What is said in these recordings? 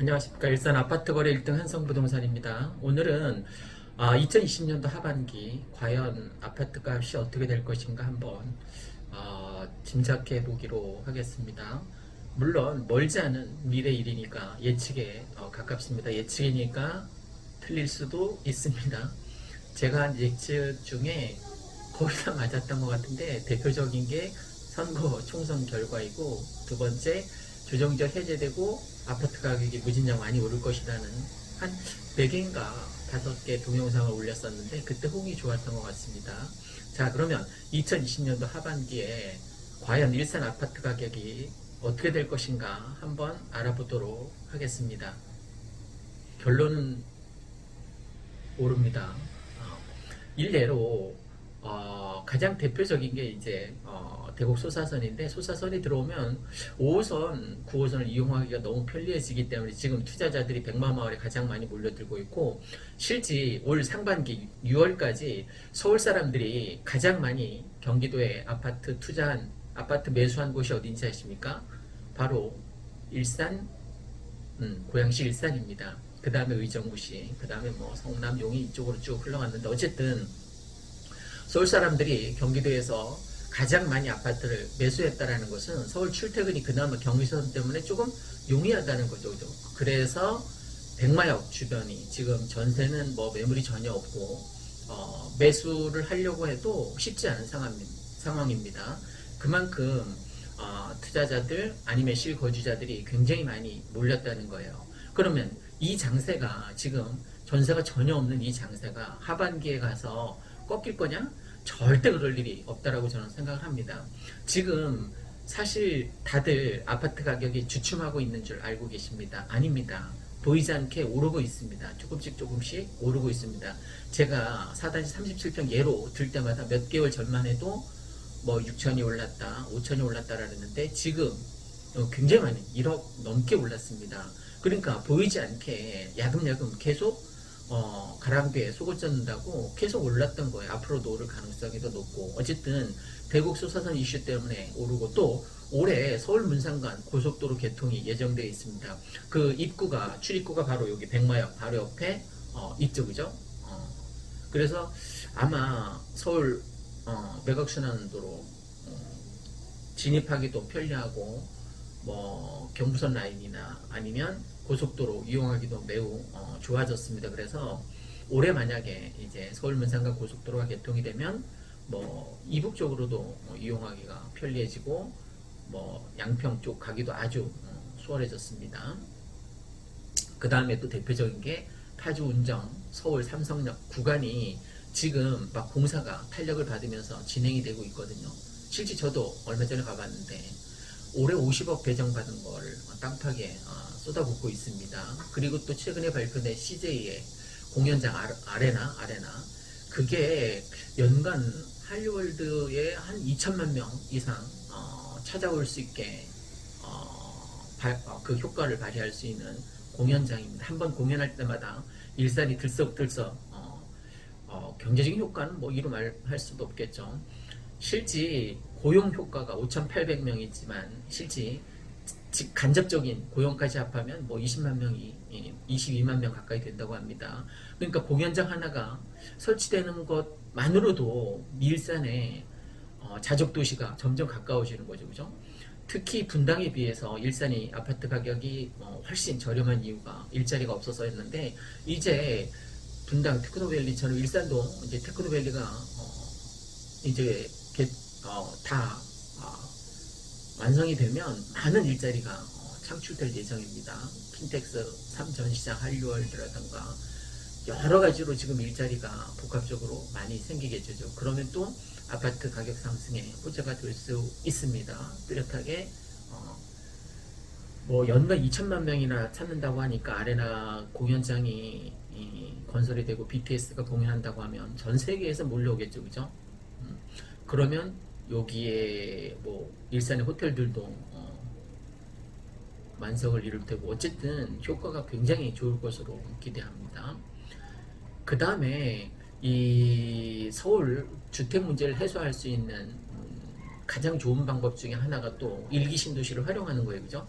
안녕하십니까. 일산 아파트 거래 1등 한성부동산입니다. 오늘은 2020년도 하반기 과연 아파트 값이 어떻게 될 것인가 한번 짐작해 보기로 하겠습니다. 물론 멀지 않은 미래 일이니까 예측에 가깝습니다. 예측이니까 틀릴 수도 있습니다. 제가 한 예측 중에 거의 다 맞았던 것 같은데 대표적인 게 선거 총선 결과이고, 두 번째 조정적 해제되고 아파트 가격이 무진장 많이 오를 것이라는 한 4개인가 5개 동영상을 올렸었는데 그때 호응이 좋았던 것 같습니다. 자, 그러면 2020년도 하반기에 과연 일산 아파트 가격이 어떻게 될 것인가 한번 알아보도록 하겠습니다. 결론은 오릅니다. 일례로 가장 대표적인 게 이제 대곡 소사선인데, 소사선이 들어오면 5호선, 9호선을 이용하기가 너무 편리해지기 때문에 지금 투자자들이 백마마을에 가장 많이 몰려들고 있고, 실제 올 상반기 6월까지 서울 사람들이 가장 많이 경기도에 아파트 투자한, 아파트 매수한 곳이 어딘지 아십니까? 바로 일산, 고양시 일산입니다. 그 다음에 의정부시, 그 다음에 뭐 성남, 용인 이쪽으로 쭉 흘러갔는데, 어쨌든 서울 사람들이 경기도에서 가장 많이 아파트를 매수했다라는 것은 서울 출퇴근이 그나마 경의선 때문에 조금 용이하다는 거죠. 그래서 백마역 주변이 지금 전세는 뭐 매물이 전혀 없고 매수를 하려고 해도 쉽지 않은 상황입니다. 그만큼 투자자들 아니면 실거주자들이 굉장히 많이 몰렸다는 거예요. 그러면 이 장세가, 지금 전세가 전혀 없는 이 장세가 하반기에 가서 꺾일 거냐? 절대 그럴 일이 없다라고 저는 생각을 합니다. 지금 사실 다들 아파트 가격이 주춤하고 있는 줄 알고 계십니다. 아닙니다. 보이지 않게 오르고 있습니다. 조금씩 오르고 있습니다. 제가 4-37평 예로 들 때마다 몇 개월 전만 해도 뭐 6천이 올랐다, 5천이 올랐다라 그랬는데 지금 굉장히 많이 1억 넘게 올랐습니다. 그러니까 보이지 않게 야금야금 계속 가랑비에 속을 젓는다고 계속 올랐던 거예요. 앞으로도 오를 가능성이 더 높고, 어쨌든 대곡 소사선 이슈 때문에 오르고, 또 올해 서울 문산간 고속도로 개통이 예정되어 있습니다. 그 출입구가 바로 여기 백마역 바로 옆에 이쪽이죠. 그래서 아마 서울 매각순환도로 진입하기도 편리하고, 뭐 경부선 라인이나 아니면 고속도로 이용하기도 매우 좋아졌습니다. 그래서 올해 만약에 이제 서울 문산간 고속도로가 개통이 되면 뭐 이북 쪽으로도 이용하기가 편리해지고, 뭐 양평 쪽 가기도 아주 수월해졌습니다. 그 다음에 또 대표적인 게 파주 운정 서울 삼성역 구간이 지금 막 공사가 탄력을 받으면서 진행이 되고 있거든요. 실제 저도 얼마 전에 가봤는데 올해 50억 배정받은 걸 땅파기에 쏟아붓고 있습니다. 그리고 또 최근에 발표된 CJ의 공연장 아레나, 그게 연간 할리월드에 한 2천만 명 이상 찾아올 수 있게 그 효과를 발휘할 수 있는 공연장입니다. 한번 공연할 때마다 일산이 들썩들썩, 경제적인 효과는 뭐 이루 말할 수도 없겠죠. 실제 고용 효과가 5,800명이지만 실제 간접적인 고용까지 합하면 뭐 20만 명이 22만 명 가까이 된다고 합니다. 그러니까 공연장 하나가 설치되는 것만으로도 일산의 자족 도시가 점점 가까워지는 거죠, 그죠? 특히 분당에 비해서 일산이 아파트 가격이 훨씬 저렴한 이유가 일자리가 없어서였는데, 이제 분당 테크노밸리처럼 일산도 이제 테크노밸리가 이제 다 완성이 되면 많은 일자리가 창출될 예정입니다. 핀텍스 3전시장 한류월드라든가 여러 가지로 지금 일자리가 복합적으로 많이 생기겠죠. 그러면 또 아파트 가격 상승에 호재가 될 수 있습니다. 뚜렷하게 뭐 연간 2천만 명이나 찾는다고 하니까 아레나 공연장이 건설이 되고 BTS가 공연한다고 하면 전 세계에서 몰려오겠죠, 그죠? 그러면 여기에 뭐 일산의 호텔들도 만석을 이룰 테고, 어쨌든 효과가 굉장히 좋을 것으로 기대합니다. 그 다음에 이 서울 주택 문제를 해소할 수 있는 가장 좋은 방법 중에 하나가 또 일기 신도시를 활용하는 거예요, 그죠?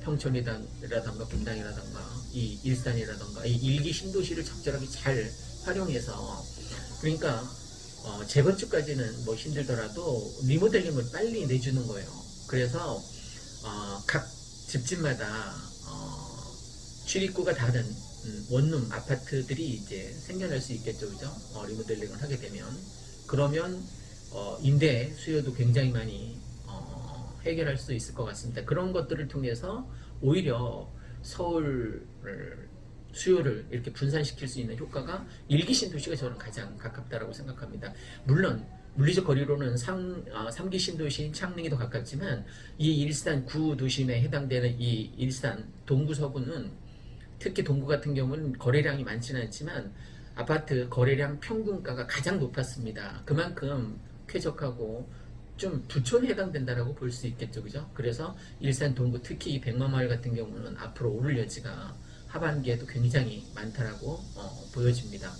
평촌이라던가 분당이라던가 이 일산이라던가 이 일기 신도시를 적절하게 잘 활용해서 그러니까 재건축까지는 뭐 힘들더라도 리모델링을 빨리 내주는 거예요. 그래서 각 집집마다 출입구가 다른 원룸 아파트들이 이제 생겨날 수 있겠죠, 그죠? 리모델링을 하게 되면 그러면 임대 수요도 굉장히 많이 해결할 수 있을 것 같습니다. 그런 것들을 통해서 오히려 서울 수요를 이렇게 분산시킬 수 있는 효과가 일기신 도시가 저는 가장 가깝다라고 생각합니다. 물론 물리적 거리로는 3기 신도시인 창릉이 더 가깝지만 이 일산 구도심에 해당되는 이 일산 동구 서구는 특히 동구 같은 경우는 거래량이 많지는 않지만 아파트 거래량 평균가가 가장 높았습니다. 그만큼 쾌적하고 좀 부촌에 해당된다라고 볼 수 있겠죠, 그죠? 그래서 일산 동구 특히 이 백마마을 같은 경우는 앞으로 오를 여지가 하반기에도 굉장히 많다라고 보여집니다.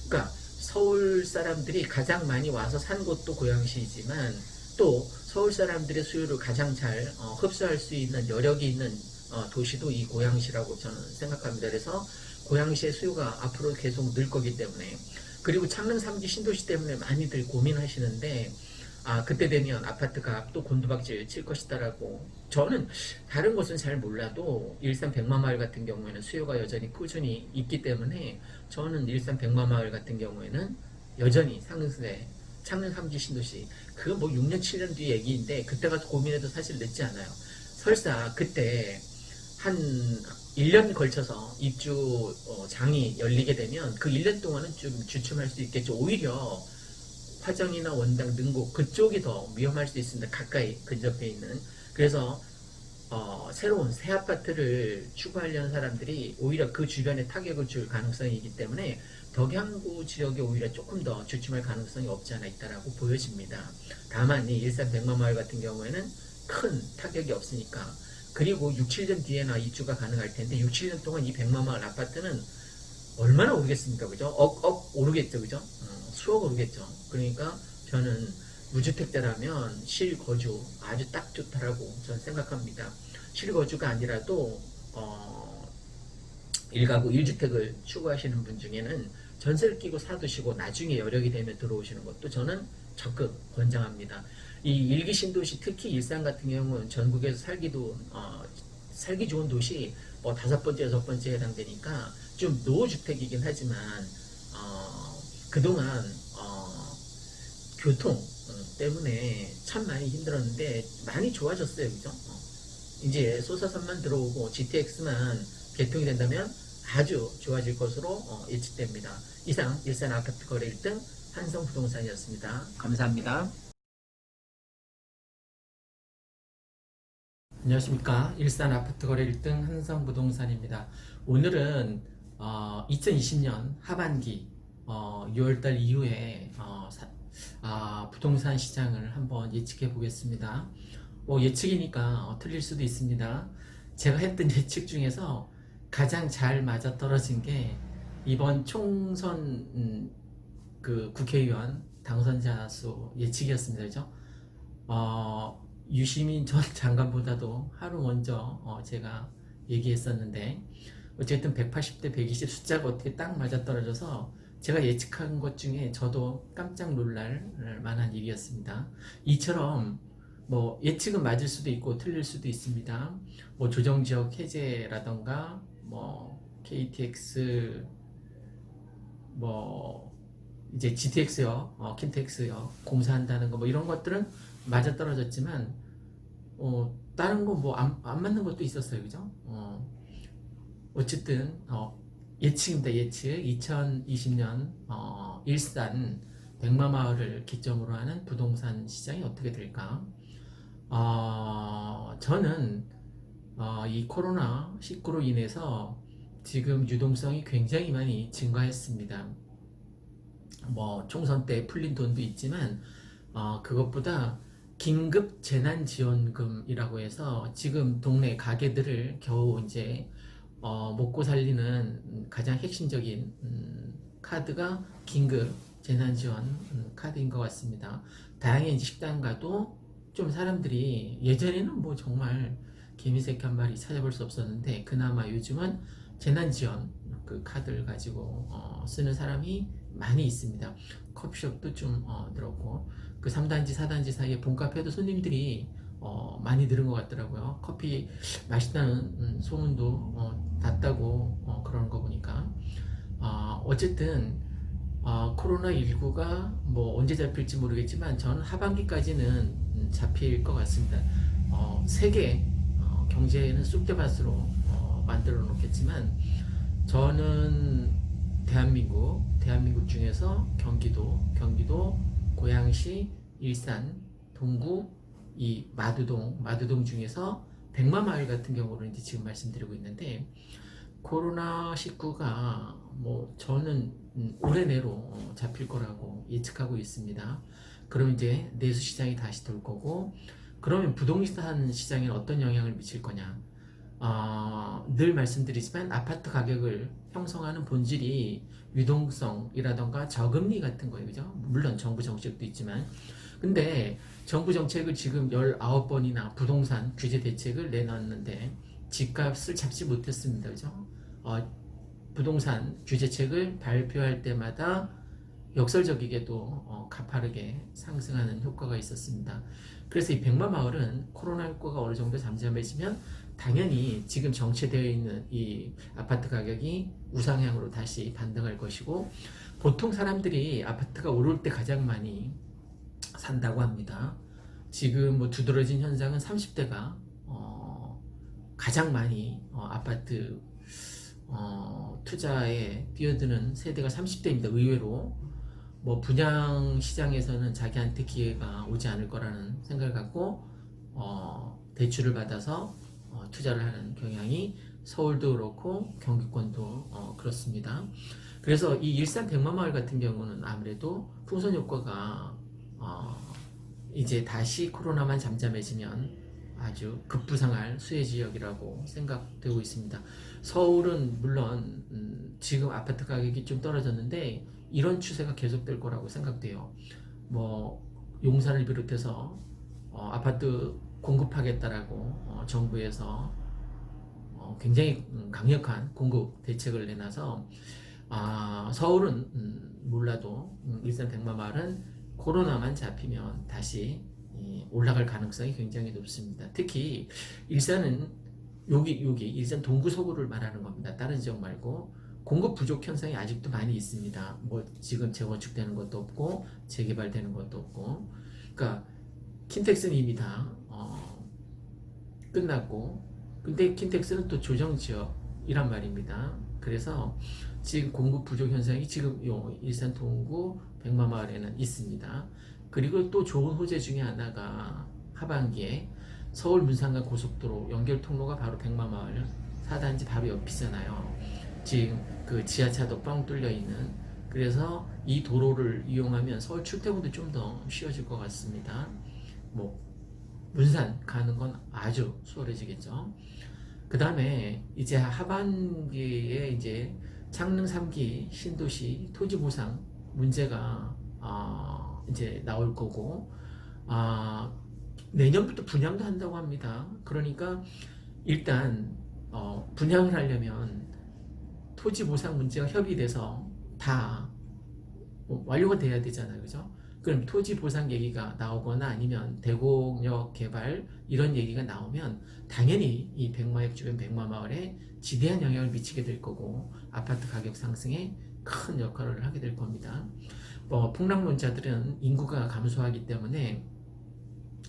그러니까 서울 사람들이 가장 많이 와서 산 곳도 고양시이지만 또 서울 사람들의 수요를 가장 잘 흡수할 수 있는 여력이 있는 도시도 이 고양시라고 저는 생각합니다. 그래서 고양시의 수요가 앞으로 계속 늘 거기 때문에 그리고 창릉 3기 신도시 때문에 많이들 고민하시는데 그때 되면 아파트 값도 곤두박질 칠 것이다라고 저는 다른 곳은 잘 몰라도 일산 백마마을 같은 경우에는 수요가 여전히 꾸준히 있기 때문에 저는 일산 백마마을 같은 경우에는 여전히 상승세 창릉 3기 신도시 그거 뭐 6년 7년 뒤 얘기인데 그때 가서 고민해도 사실 늦지 않아요. 설사 그때 한 1년 걸쳐서 입주 장이 열리게 되면 그 1년 동안은 좀 주춤할 수 있겠죠. 오히려 화정이나 원당, 능곡 그쪽이 더 위험할 수 있습니다. 가까이 근접해 있는. 그래서 새로운 새 아파트를 추구하려는 사람들이 오히려 그 주변에 타격을 줄 가능성이 있기 때문에 덕양구 지역에 오히려 조금 더 주춤할 가능성이 없지 않아 있다라고 보여집니다. 다만 이 일산 백마마을 같은 경우에는 큰 타격이 없으니까 그리고 6, 7년 뒤에나 입주가 가능할 텐데 6, 7년 동안 이 백마마을 아파트는 얼마나 오르겠습니까? 그죠? 억 오르겠죠. 그죠? 수억 오르겠죠. 그러니까 저는 무주택자라면 실거주 아주 딱 좋다라고 저는 생각합니다. 실거주가 아니라도 1가구 1주택을 추구하시는 분 중에는 전세를 끼고 사두시고 나중에 여력이 되면 들어오시는 것도 저는 적극 권장합니다. 이 일기 신도시 특히 일산 같은 경우는 전국에서 살기 좋은 도시 뭐 5번째, 6번째에 해당되니까 좀 노후주택이긴 하지만 그동안 교통 때문에 참 많이 힘들었는데 많이 좋아졌어요. 그죠? 이제 소사선만 들어오고 GTX만 개통이 된다면 아주 좋아질 것으로 예측됩니다. 이상 일산 아파트 거래 1등 한성부동산이었습니다. 감사합니다. 안녕하십니까. 일산 아파트 거래 1등 한성부동산입니다. 오늘은 2020년 하반기 6월달 이후에 부동산 시장을 한번 예측해 보겠습니다. 예측이니까 틀릴 수도 있습니다. 제가 했던 예측 중에서 가장 잘 맞아 떨어진 게 이번 총선 그 국회의원 당선자 수 예측이었습니다. 그죠? 유시민 전 장관보다도 하루 먼저 제가 얘기했었는데 어쨌든 180대 120 숫자가 어떻게 딱 맞아떨어져서 제가 예측한 것 중에 저도 깜짝 놀랄 만한 일이었습니다. 이처럼 뭐 예측은 맞을 수도 있고 틀릴 수도 있습니다. 뭐 조정지역 해제라던가 뭐 KTX 뭐 이제 GTX요, 킨텍스요 공사한다는 거 뭐 이런 것들은 맞아떨어졌지만 다른 거 뭐 안 맞는 것도 있었어요. 그죠? 어쨌든 예측입니다. 예측 2020년 일산 백마마을을 기점으로 하는 부동산 시장이 어떻게 될까? 저는 이 코로나19로 인해서 지금 유동성이 굉장히 많이 증가했습니다. 뭐 총선 때 풀린 돈도 있지만 그것보다 긴급 재난지원금이라고 해서 지금 동네 가게들을 겨우 이제 먹고 살리는 가장 핵심적인 카드가 긴급 재난지원 카드인 것 같습니다. 다양한 식당 가도 좀 사람들이 예전에는 뭐 정말 개미새끼 한 마리 찾아볼 수 없었는데 그나마 요즘은 재난지원 그 카드를 가지고 쓰는 사람이 많이 있습니다. 커피숍도 좀 늘었고 그 3단지 4단지 사이에 본카페도 손님들이 많이 늘은 것 같더라고요. 커피 맛있다는 소문도 났다고 그러는 거 보니까 어쨌든 코로나19가 뭐 언제 잡힐지 모르겠지만 저는 하반기까지는 잡힐 것 같습니다. 세계 경제는 쑥대밭으로 만들어 놓겠지만 저는 대한민국 중에서 경기도, 고양시, 일산, 동구, 이 마두동 중에서 백마마을 같은 경우를 이제 지금 말씀드리고 있는데 코로나19가 뭐 저는 올해 내로 잡힐 거라고 예측하고 있습니다. 그럼 이제 내수 시장이 다시 돌 거고 그러면 부동산 시장에 어떤 영향을 미칠 거냐? 늘 말씀드리지만 아파트 가격을 형성하는 본질이 유동성이라던가 저금리 같은 거예요. 그죠? 물론 정부 정책도 있지만 근데 정부 정책을 지금 19번이나 부동산 규제 대책을 내놨는데 집값을 잡지 못했습니다. 그죠? 부동산 규제책을 발표할 때마다 역설적이게도 가파르게 상승하는 효과가 있었습니다. 그래서 이 백마마을은 코로나19가 어느 정도 잠잠해지면 당연히 지금 정체되어 있는 이 아파트 가격이 우상향으로 다시 반등할 것이고 보통 사람들이 아파트가 오를 때 가장 많이 산다고 합니다. 지금 뭐 두드러진 현상은 30대가 가장 많이 아파트 투자에 뛰어드는 세대가 30대입니다. 의외로 뭐 분양 시장에서는 자기한테 기회가 오지 않을 거라는 생각을 갖고 대출을 받아서 투자를 하는 경향이 서울도 그렇고 경기권도 그렇습니다. 그래서 이 일산 백마마을 같은 경우는 아무래도 풍선 효과가 이제 다시 코로나만 잠잠해지면 아주 급부상할 수혜 지역이라고 생각되고 있습니다. 서울은 물론 지금 아파트 가격이 좀 떨어졌는데 이런 추세가 계속될 거라고 생각돼요. 뭐 용산을 비롯해서 아파트 공급하겠다라고 정부에서 굉장히 강력한 공급 대책을 내놔서 서울은 몰라도 일산 백마마을은 코로나만 잡히면 다시 올라갈 가능성이 굉장히 높습니다. 특히 일산은 여기 일산 동구 서구를 말하는 겁니다. 다른 지역 말고 공급 부족 현상이 아직도 많이 있습니다. 뭐 지금 재건축되는 것도 없고 재개발되는 것도 없고, 그러니까 킨텍스는 이미 다 끝났고, 근데 킨텍스는 또 조정 지역이란 말입니다. 그래서 지금 공급 부족 현상이 지금 요 일산 동구 백마마을에는 있습니다. 그리고 또 좋은 호재 중에 하나가 하반기에 서울 문산간 고속도로 연결 통로가 바로 백마마을 4단지 바로 옆이잖아요. 지금 그 지하차도 뻥 뚫려 있는, 그래서 이 도로를 이용하면 서울 출퇴근도 좀 더 쉬워질 것 같습니다. 뭐 문산 가는 건 아주 수월해지겠죠. 그 다음에 이제 하반기에 이제 창릉 3기 신도시 토지 보상 문제가 이제 나올 거고, 내년부터 분양도 한다고 합니다. 그러니까 일단 분양을 하려면 토지 보상 문제가 협의돼서 다 완료가 돼야 되잖아요. 그죠? 그럼 토지 보상 얘기가 나오거나 아니면 대곡역 개발 이런 얘기가 나오면 당연히 이 백마역 주변 백마마을에 지대한 영향을 미치게 될 거고 아파트 가격 상승에 큰 역할을 하게 될 겁니다. 폭락론자들은 인구가 감소하기 때문에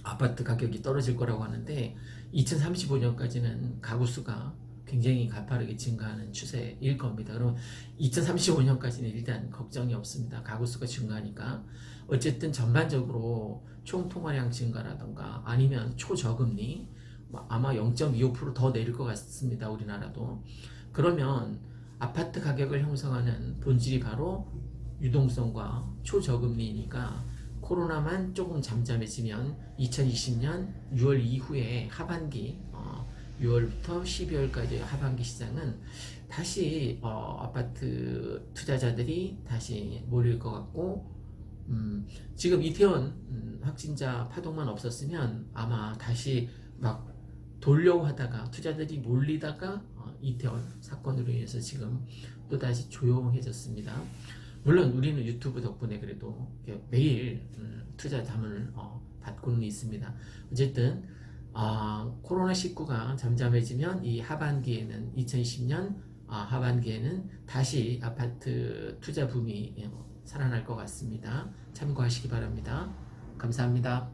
아파트 가격이 떨어질 거라고 하는데 2035년까지는 가구 수가 굉장히 가파르게 증가하는 추세일 겁니다. 그럼 2035년까지는 일단 걱정이 없습니다. 가구 수가 증가하니까. 어쨌든 전반적으로 총 통화량 증가라던가 아니면 초저금리 아마 0.25% 더 내릴 것 같습니다. 우리나라도. 그러면 아파트 가격을 형성하는 본질이 바로 유동성과 초저금리니까 코로나만 조금 잠잠해지면 2020년 6월 이후에 하반기 6월부터 12월까지 하반기 시장은 다시 아파트 투자자들이 다시 몰릴 것 같고, 지금 이태원 확진자 파동만 없었으면 아마 다시 막 돌려고 하다가 투자들이 몰리다가 이태원 사건으로 인해서 지금 또다시 조용해졌습니다. 물론 우리는 유튜브 덕분에 그래도 매일 투자 자문을 받고는 있습니다. 어쨌든 코로나19가 잠잠해지면 이 하반기에는 2020년 하반기에는 다시 아파트 투자 붐이 살아날 것 같습니다. 참고하시기 바랍니다. 감사합니다.